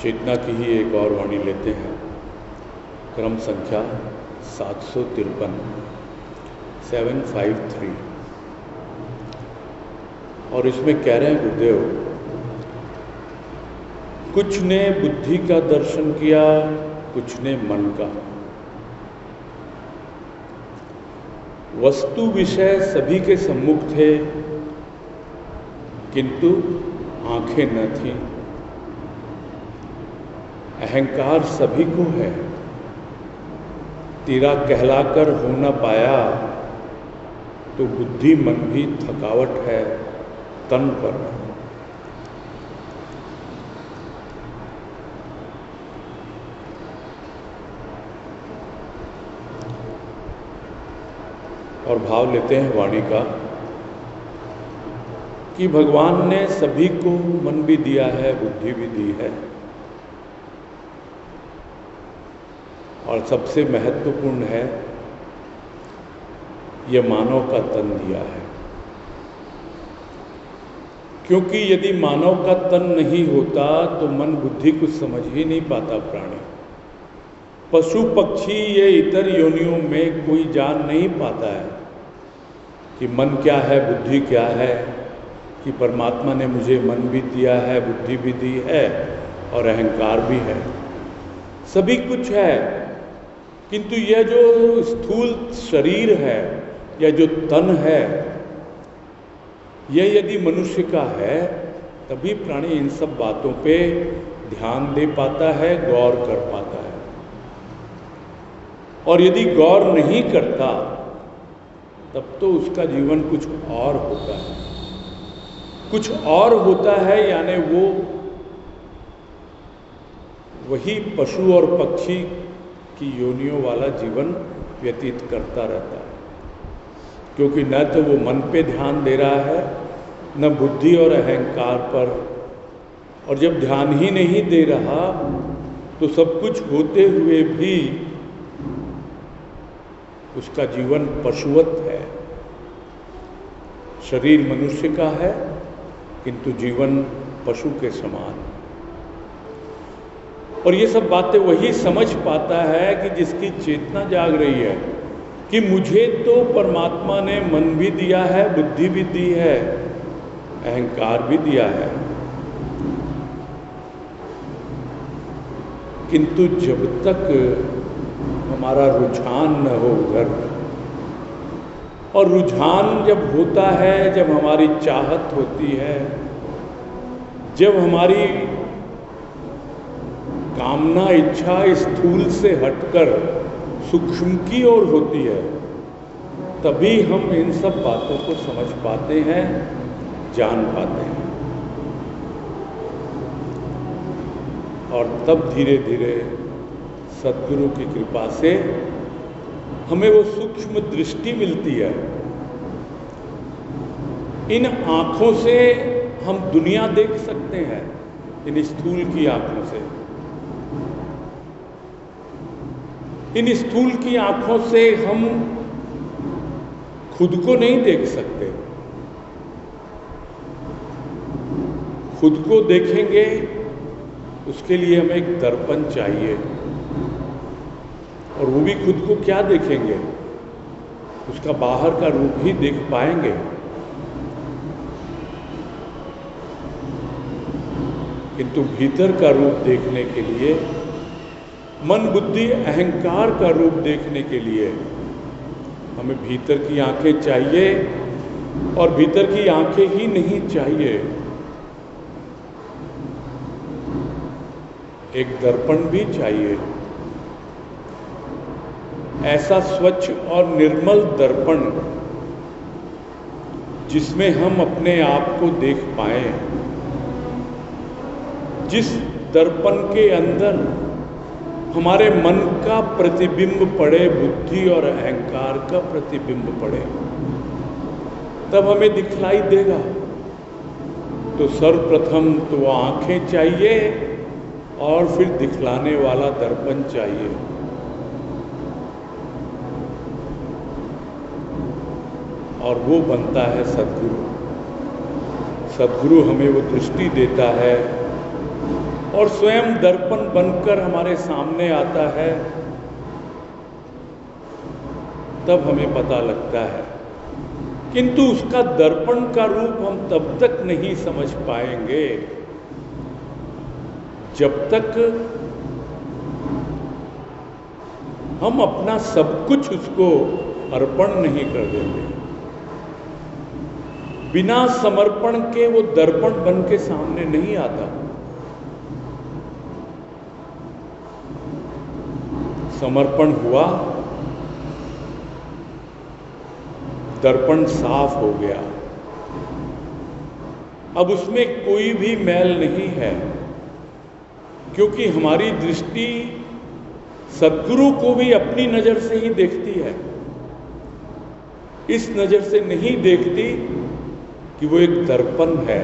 चेतना की ही एक और वाणी लेते हैं, क्रम संख्या 753 753। और इसमें कह रहे हैं गुरुदेव, कुछ ने बुद्धि का दर्शन किया, कुछ ने मन का। वस्तु विषय सभी के सम्मुख थे, किंतु आंखें न थीं। अहंकार सभी को है, तेरा कहलाकर हो न पाया, तो बुद्धि मन भी थकावट है तन पर। और भाव लेते हैं वाणी का कि भगवान ने सभी को मन भी दिया है, बुद्धि भी दी है, और सबसे महत्वपूर्ण है यह मानव का तन दिया है। क्योंकि यदि मानव का तन नहीं होता तो मन बुद्धि कुछ समझ ही नहीं पाता। प्राणी, पशु, पक्षी, ये इतर योनियों में कोई जान नहीं पाता है कि मन क्या है, बुद्धि क्या है, कि परमात्मा ने मुझे मन भी दिया है, बुद्धि भी दी है और अहंकार भी है, सभी कुछ है। किंतु यह जो स्थूल शरीर है या जो तन है, यह यदि मनुष्य का है तभी प्राणी इन सब बातों पे ध्यान दे पाता है, गौर कर पाता है। और यदि गौर नहीं करता तब तो उसका जीवन कुछ और होता है, कुछ और होता है, यानी वो वही पशु और पक्षी की योनियों वाला जीवन व्यतीत करता रहता है। क्योंकि न तो वो मन पे ध्यान दे रहा है, न बुद्धि और अहंकार पर। और जब ध्यान ही नहीं दे रहा तो सब कुछ होते हुए भी उसका जीवन पशुवत है। शरीर मनुष्य का है किंतु जीवन पशु के समान। और ये सब बातें वही समझ पाता है कि जिसकी चेतना जाग रही है कि मुझे तो परमात्मा ने मन भी दिया है, बुद्धि भी दी है, अहंकार भी दिया है, किंतु जब तक हमारा रुझान न हो उधर, और रुझान जब होता है, जब हमारी चाहत होती है, जब हमारी कामना, इच्छा स्थूल से हटकर सूक्ष्म की ओर होती है, तभी हम इन सब बातों को समझ पाते हैं, जान पाते हैं। और तब धीरे धीरे सद्गुरु की कृपा से हमें वो सूक्ष्म दृष्टि मिलती है। इन आँखों से हम दुनिया देख सकते हैं, इन स्थूल की आँखों से। इन स्थूल की आँखों से हम खुद को नहीं देख सकते। खुद को देखेंगे उसके लिए हमें एक दर्पण चाहिए, और वो भी खुद को क्या देखेंगे, उसका बाहर का रूप ही देख पाएंगे। किंतु भीतर का रूप देखने के लिए, मन, बुद्धि, अहंकार का रूप देखने के लिए हमें भीतर की आंखें चाहिए, और भीतर की आंखें ही नहीं चाहिए, एक दर्पण भी चाहिए। ऐसा स्वच्छ और निर्मल दर्पण जिसमें हम अपने आप को देख पाएं, जिस दर्पण के अंदर हमारे मन का प्रतिबिंब पड़े, बुद्धि और अहंकार का प्रतिबिंब पड़े, तब हमें दिखलाई देगा। तो सर्वप्रथम तो वो आंखें चाहिए और फिर दिखलाने वाला दर्पण चाहिए। और वो बनता है सद्गुरु। सद्गुरु हमें वो दृष्टि देता है और स्वयं दर्पण बनकर हमारे सामने आता है, तब हमें पता लगता है। किंतु उसका दर्पण का रूप हम तब तक नहीं समझ पाएंगे जब तक हम अपना सब कुछ उसको अर्पण नहीं कर देते। बिना समर्पण के वो दर्पण बन के सामने नहीं आता। समर्पण हुआ, दर्पण साफ हो गया। अब उसमें कोई भी मैल नहीं है, क्योंकि हमारी दृष्टि सद्गुरु को भी अपनी नजर से ही देखती है। इस नजर से नहीं देखती कि वो एक दर्पण है,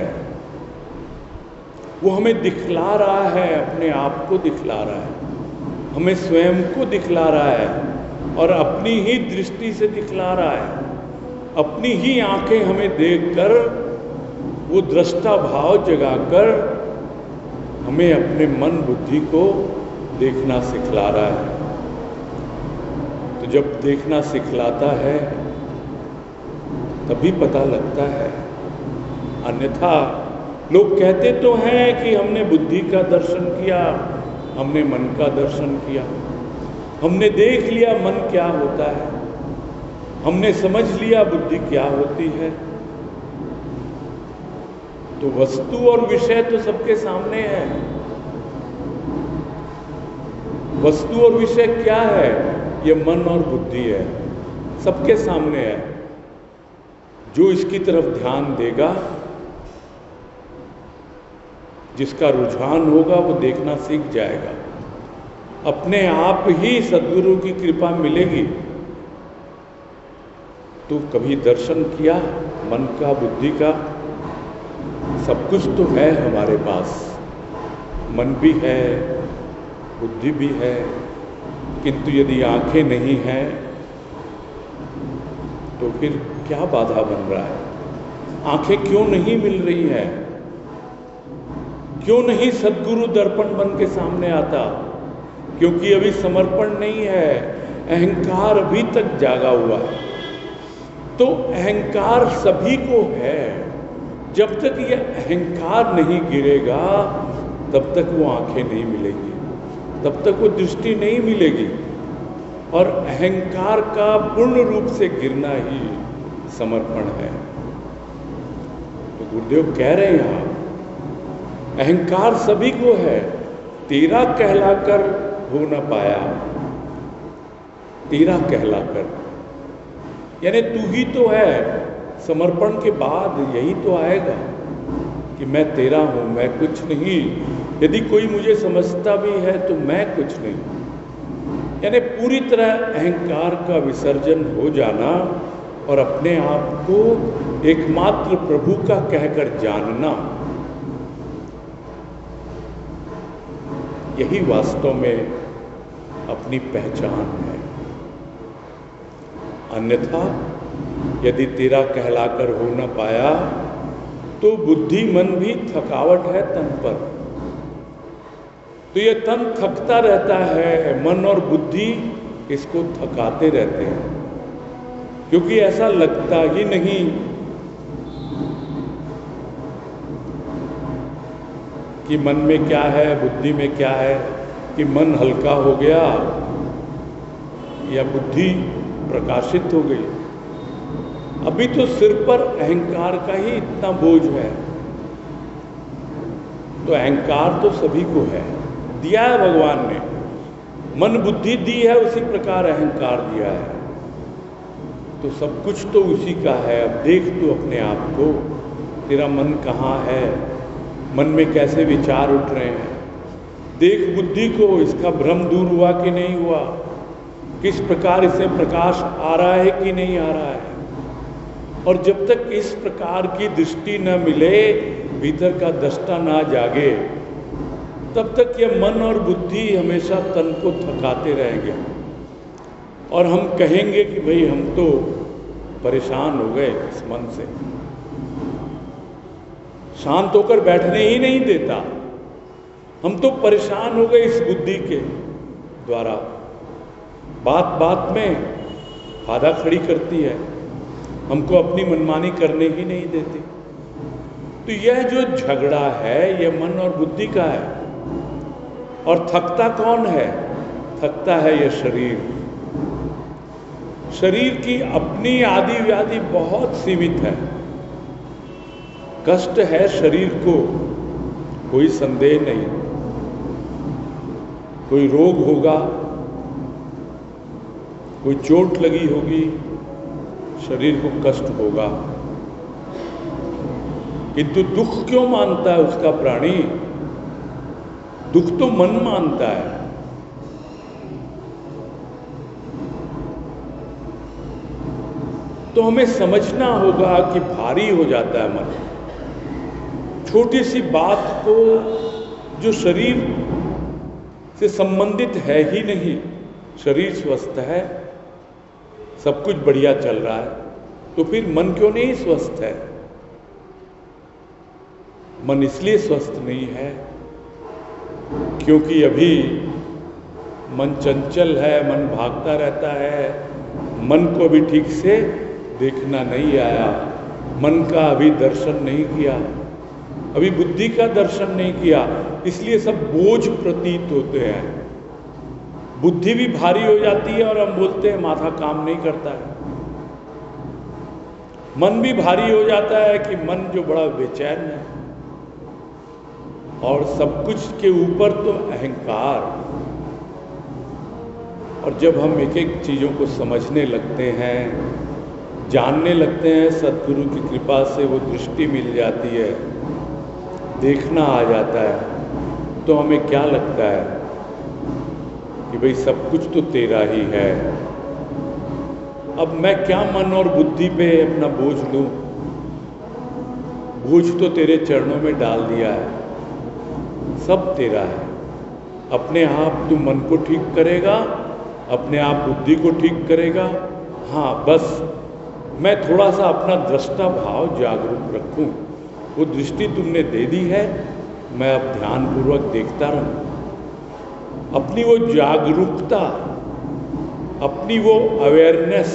वो हमें दिखला रहा है, अपने आप को दिखला रहा है, हमें स्वयं को दिखला रहा है और अपनी ही दृष्टि से दिखला रहा है। अपनी ही आंखें हमें देखकर वो दृष्टा भाव जगाकर हमें अपने मन बुद्धि को देखना सिखला रहा है। तो जब देखना सिखलाता है तभी पता लगता है। अन्यथा लोग कहते तो हैं कि हमने बुद्धि का दर्शन किया, हमने मन का दर्शन किया, हमने देख लिया मन क्या होता है, हमने समझ लिया बुद्धि क्या होती है। तो वस्तु और विषय तो सबके सामने है। वस्तु और विषय क्या है? ये मन और बुद्धि है, सबके सामने है। जो इसकी तरफ ध्यान देगा, जिसका रुझान होगा, वो देखना सीख जाएगा। अपने आप ही सद्गुरु की कृपा मिलेगी। तो कभी दर्शन किया मन का, बुद्धि का, सब कुछ तो है हमारे पास। मन भी है, बुद्धि भी है, किंतु यदि आंखें नहीं हैं तो फिर क्या बाधा बन रहा है? आंखें क्यों नहीं मिल रही हैं? क्यों नहीं सद्गुरु दर्पण बन के सामने आता? क्योंकि अभी समर्पण नहीं है, अहंकार अभी तक जागा हुआ है। तो अहंकार सभी को है। जब तक ये अहंकार नहीं गिरेगा तब तक वो आंखें नहीं मिलेंगी, तब तक वो दृष्टि नहीं मिलेगी। और अहंकार का पूर्ण रूप से गिरना ही समर्पण है। तो गुरुदेव कह रहे हैं यहाँ, अहंकार सभी को है, तेरा कहलाकर हो न पाया। तेरा कहलाकर यानी तू ही तो है। समर्पण के बाद यही तो आएगा कि मैं तेरा हूं, मैं कुछ नहीं। यदि कोई मुझे समझता भी है तो मैं कुछ नहीं। यानी पूरी तरह अहंकार का विसर्जन हो जाना और अपने आप को एकमात्र प्रभु का कहकर जानना, यही वास्तव में अपनी पहचान है। अन्यथा यदि तेरा कहलाकर हो न पाया तो बुद्धि मन भी थकावट है तन पर। तो ये तन थकता रहता है, मन और बुद्धि इसको थकाते रहते हैं, क्योंकि ऐसा लगता ही नहीं कि मन में क्या है, बुद्धि में क्या है, कि मन हल्का हो गया या बुद्धि प्रकाशित हो गई। अभी तो सिर पर अहंकार का ही इतना बोझ है। तो अहंकार तो सभी को है, दिया है भगवान ने। मन बुद्धि दी है, उसी प्रकार अहंकार दिया है। तो सब कुछ तो उसी का है। अब देख तू अपने आप को, तेरा मन कहाँ है, मन में कैसे विचार उठ रहे हैं। देख बुद्धि को, इसका भ्रम दूर हुआ कि नहीं हुआ, किस प्रकार इसे प्रकाश आ रहा है कि नहीं आ रहा है। और जब तक इस प्रकार की दृष्टि न मिले, भीतर का दृष्टा ना जागे, तब तक ये मन और बुद्धि हमेशा तन को थकाते रहेंगे। और हम कहेंगे कि भाई हम तो परेशान हो गए इस मन से, शांत होकर बैठने ही नहीं देता। हम तो परेशान हो गए इस बुद्धि के द्वारा, बात बात में बाधा खड़ी करती है, हमको अपनी मनमानी करने ही नहीं देती। तो यह जो झगड़ा है यह मन और बुद्धि का है। और थकता कौन है? थकता है यह शरीर। शरीर की अपनी आदि व्याधि बहुत सीमित है। कष्ट है शरीर को, कोई संदेह नहीं। कोई रोग होगा, कोई चोट लगी होगी, शरीर को कष्ट होगा। किंतु दुख क्यों मानता है उसका प्राणी? दुख तो मन मानता है। तो हमें समझना होगा कि भारी हो जाता है मन। छोटी सी बात को जो शरीर से संबंधित है ही नहीं, शरीर स्वस्थ है, सब कुछ बढ़िया चल रहा है, तो फिर मन क्यों नहीं स्वस्थ है? मन इसलिए स्वस्थ नहीं है क्योंकि अभी मन चंचल है, मन भागता रहता है, मन को भी ठीक से देखना नहीं आया, मन का अभी दर्शन नहीं किया, अभी बुद्धि का दर्शन नहीं किया, इसलिए सब बोझ प्रतीत होते हैं। बुद्धि भी भारी हो जाती है और हम बोलते हैं माथा काम नहीं करता है। मन भी भारी हो जाता है कि मन जो बड़ा बेचैन है। और सब कुछ के ऊपर तो अहंकार। और जब हम एक एक चीज़ों को समझने लगते हैं, जानने लगते हैं, सद्गुरु की कृपा से वो दृष्टि मिल जाती है, देखना आ जाता है, तो हमें क्या लगता है कि भाई सब कुछ तो तेरा ही है। अब मैं क्या मन और बुद्धि पे अपना बोझ लूं? बोझ तो तेरे चरणों में डाल दिया है, सब तेरा है। अपने आप तू मन को ठीक करेगा, अपने आप बुद्धि को ठीक करेगा। हाँ, बस मैं थोड़ा सा अपना दृष्टा भाव जागरूक रखूं। वो दृष्टि तुमने दे दी है, मैं अब ध्यानपूर्वक देखता रहूं। अपनी वो जागरूकता, अपनी वो अवेयरनेस,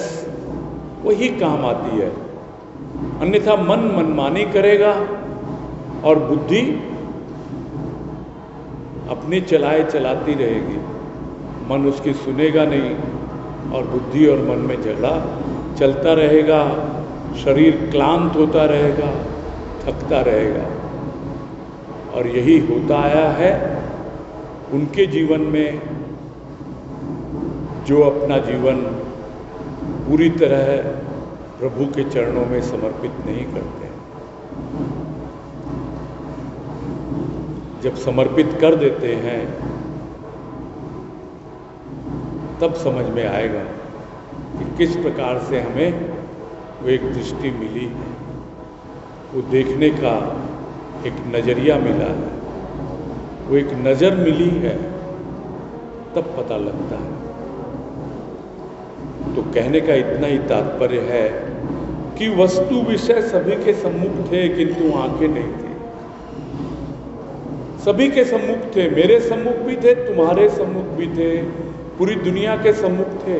वही काम आती है। अन्यथा मन मनमानी करेगा और बुद्धि अपने चलाए चलाती रहेगी। मन उसकी सुनेगा नहीं और बुद्धि और मन में झगड़ा चलता रहेगा, शरीर क्लांत होता रहेगा, थकता रहेगा। और यही होता आया है उनके जीवन में जो अपना जीवन पूरी तरह प्रभु के चरणों में समर्पित नहीं करते। जब समर्पित कर देते हैं तब समझ में आएगा कि किस प्रकार से हमें वो एक दृष्टि मिली है, वो देखने का एक नज़रिया मिला है, वो एक नज़र मिली है, तब पता लगता है। तो कहने का इतना ही तात्पर्य है कि वस्तु विषय सभी के सम्मुख थे किंतु आंखें नहीं थी। सभी के सम्मुख थे, मेरे सम्मुख भी थे, तुम्हारे सम्मुख भी थे, पूरी दुनिया के सम्मुख थे।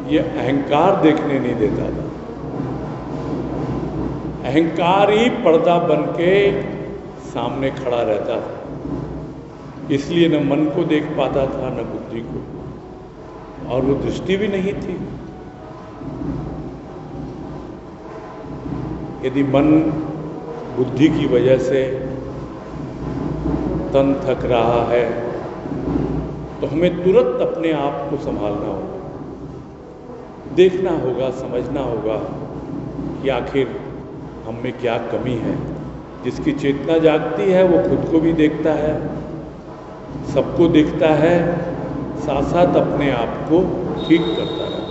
ये अहंकार देखने नहीं देता था। अहंकार ही पर्दा बन के सामने खड़ा रहता था, इसलिए न मन को देख पाता था न बुद्धि को, और वो दृष्टि भी नहीं थी। यदि मन बुद्धि की वजह से तन थक रहा है तो हमें तुरंत अपने आप को संभालना होगा, देखना होगा, समझना होगा कि आखिर हम में क्या कमी है। जिसकी चेतना जागती है वो खुद को भी देखता है, सबको देखता है, साथ साथ अपने आप को ठीक करता है।